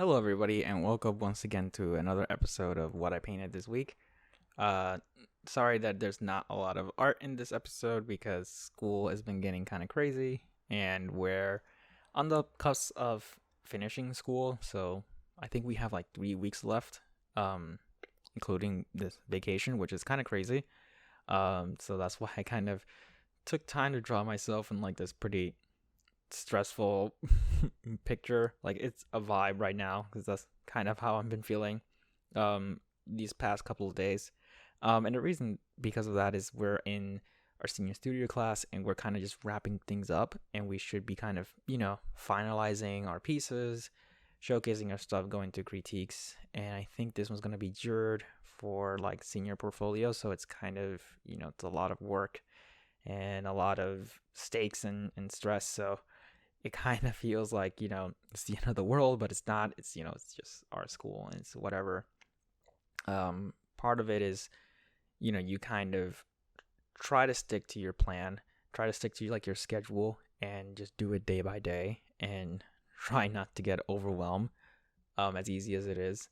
Hello, everybody, and welcome once again to another episode of What I Painted This Week. Uh, Sorry that there's not a lot of art in this episode because school has been getting kind of crazy, and we're on the cusp of finishing school. So I think we have like 3 weeks left, um, including this vacation, which is kind of crazy. So that's why I kind of took time to draw myself in like this pretty stressful picture. Like it's a vibe right now because that's kind of how I've been feeling these past couple of days. And the reason because of that is we're in our senior studio class and we're kind of just wrapping things up, and we should be kind of, finalizing our pieces, showcasing our stuff, going to critiques. And I think this one's going to be jured for like senior portfolio. So it's kind of, it's a lot of work and a lot of stakes and stress. So it kind of feels like, it's the end of the world, but it's not. It's, it's just our school and it's whatever. Part of it is, you kind of try to stick to your plan, try to stick to like your schedule and just do it day by day and try not to get overwhelmed, as easy as it is,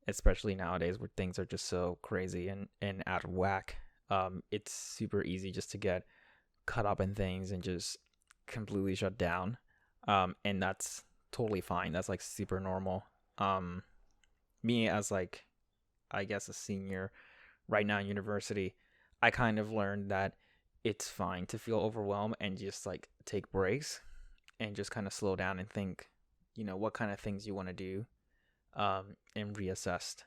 especially nowadays where things are just so crazy and out of whack. It's super easy just to get caught up in things and just completely shut down. And that's totally fine. That's like super normal. Me as like, I guess a senior right now in university, I kind of learned that it's fine to feel overwhelmed and just like take breaks and just kind of slow down and think, what kind of things you want to do, and reassess.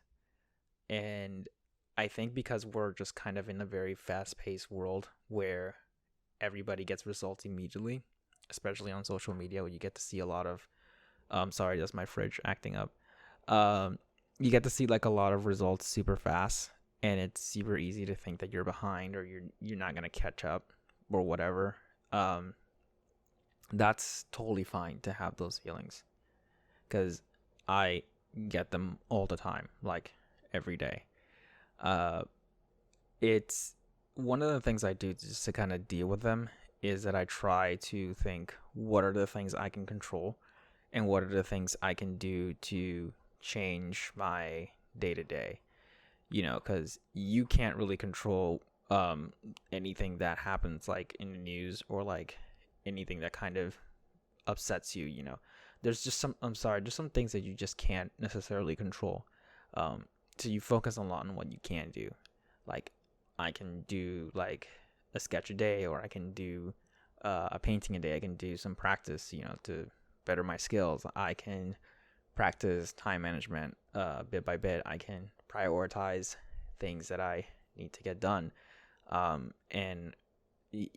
And I think because we're just kind of in a very fast-paced world where everybody gets results immediately, especially on social media, where you get to see a lot of sorry, that's my fridge acting up. You get to see like a lot of results super fast, and it's super easy to think that you're behind or you're not gonna catch up or whatever. That's totally fine to have those feelings because I get them all the time, like every day. Uh, it's one of the things I do just to kind of deal with them is that I try to think what are the things I can control and what are the things I can do to change my day to day. Because you can't really control anything that happens like in the news or like anything that kind of upsets you. There's just there's some things that you just can't necessarily control. So you focus a lot on what you can do. Like I can do like a sketch a day, or I can do a painting a day. I can do some practice, to better my skills. I can practice time management bit by bit. I can prioritize things that I need to get done. And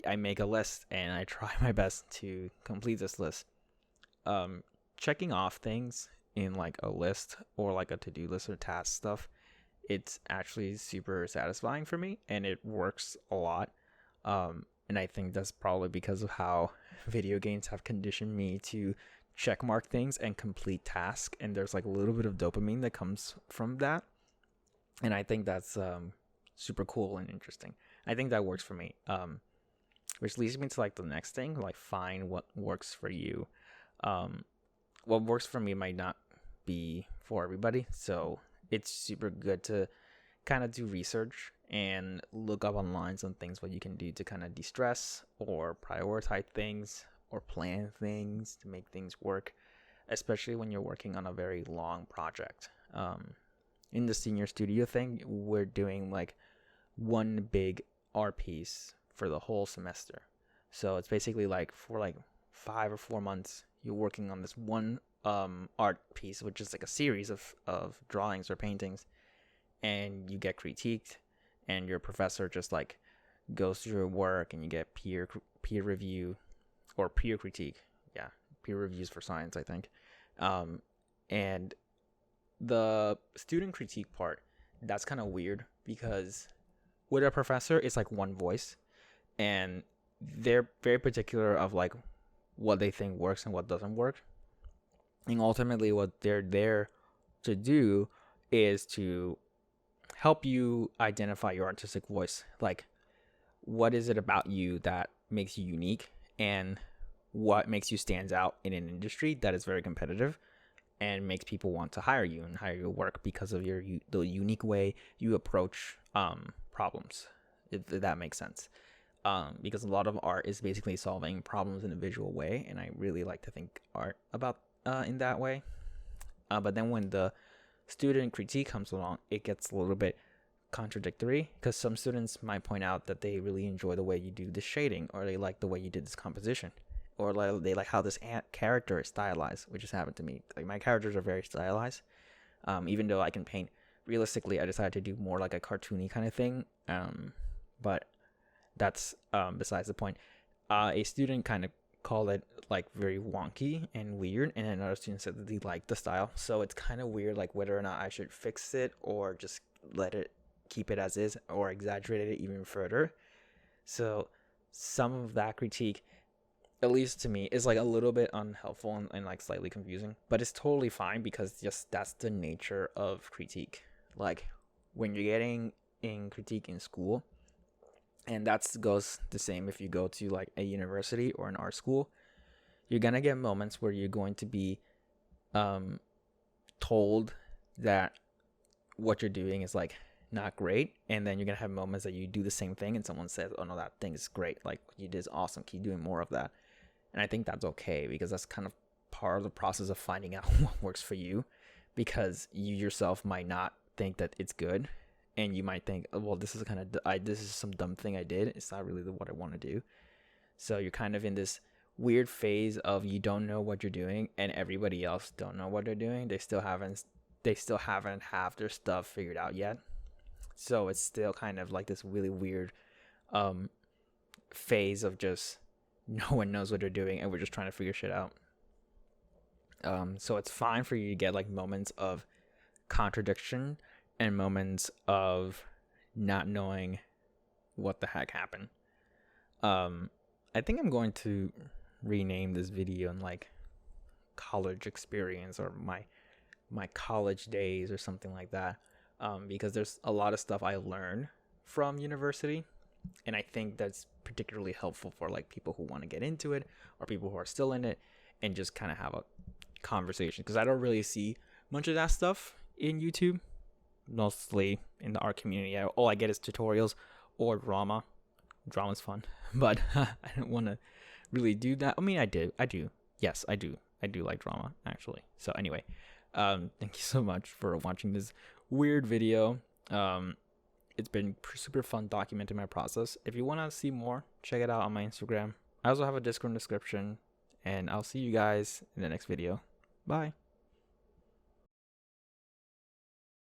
I make a list and I try my best to complete this list. Checking off things in like a list or like a to-do list or task stuff, it's actually super satisfying for me and it works a lot. And I think that's probably because of how video games have conditioned me to check mark things and complete tasks. And there's like a little bit of dopamine that comes from that. And I think that's super cool and interesting. I think that works for me. Which leads me to like the next thing, like find what works for you. What works for me might not be for everybody. So it's super good to kind of do research and look up online some things what you can do to kind of de-stress or prioritize things or plan things to make things work, especially when you're working on a very long project. In the senior studio thing, we're doing like one big art piece for the whole semester. So it's basically like for like 5 or 4 months, you're working on this one art piece, which is like a series of drawings or paintings, and you get critiqued, and your professor just like goes through your work, and you get peer review or peer critique. Yeah, peer reviews for science, I think. And the student critique part, that's kind of weird because with a professor, it's like one voice, and they're very particular of like what they think works and what doesn't work. And ultimately, what they're there to do is to help you identify your artistic voice. Like, what is it about you that makes you unique, and what makes you stand out in an industry that is very competitive? and makes people want to hire you and hire your work because of the unique way you approach problems, if that makes sense. Because a lot of art is basically solving problems in a visual way, and I really like to think art about in that way. But then when the student critique comes along, it gets a little bit contradictory, because some students might point out that they really enjoy the way you do the shading, or they like the way you did this composition, or like they like how this character is stylized, which has happened to me. Like, my characters are very stylized. Even though I can paint realistically, I decided to do more like a cartoony kind of thing. But that's besides the point. A student kind of called it like very wonky and weird, and another student said that they liked the style. So it's kind of weird, like whether or not I should fix it or just keep it as is, or exaggerate it even further. So some of that critique, at least to me, is like a little bit unhelpful and like slightly confusing, but it's totally fine, because just that's the nature of critique. Like, when you're getting in critique in school, and that goes the same if you go to like a university or an art school, you're gonna get moments where you're going to be told that what you're doing is like not great, and then you're gonna have moments that you do the same thing and someone says, oh no, that thing is great, like what you did is awesome, keep doing more of that. And I think that's okay, because that's kind of part of the process of finding out what works for you, because you yourself might not think that it's good, and you might think, oh, well, this is this is some dumb thing I did, it's not really what I want to do. So you're kind of in this weird phase of you don't know what you're doing, and everybody else don't know what they're doing. They still haven't have their stuff figured out yet. So it's still kind of like this really weird phase of just no one knows what they're doing, and we're just trying to figure shit out. So it's fine for you to get like moments of contradiction and moments of not knowing what the heck happened. I think I'm going to rename this video in like college experience, or my college days, or something like that, because there's a lot of stuff I learned from university, and I think that's particularly helpful for like people who want to get into it, or people who are still in it, and just kind of have a conversation, because I don't really see much of that stuff in YouTube, mostly in the art community. All I get is tutorials or drama. Drama's fun, but I don't want to really do that. I mean, I do. Yes, I do like drama, actually. So anyway, thank you so much for watching this weird video. It's been super fun documenting my process. If you want to see more, check it out on my Instagram. I also have a Discord description, and I'll see you guys in the next video. Bye.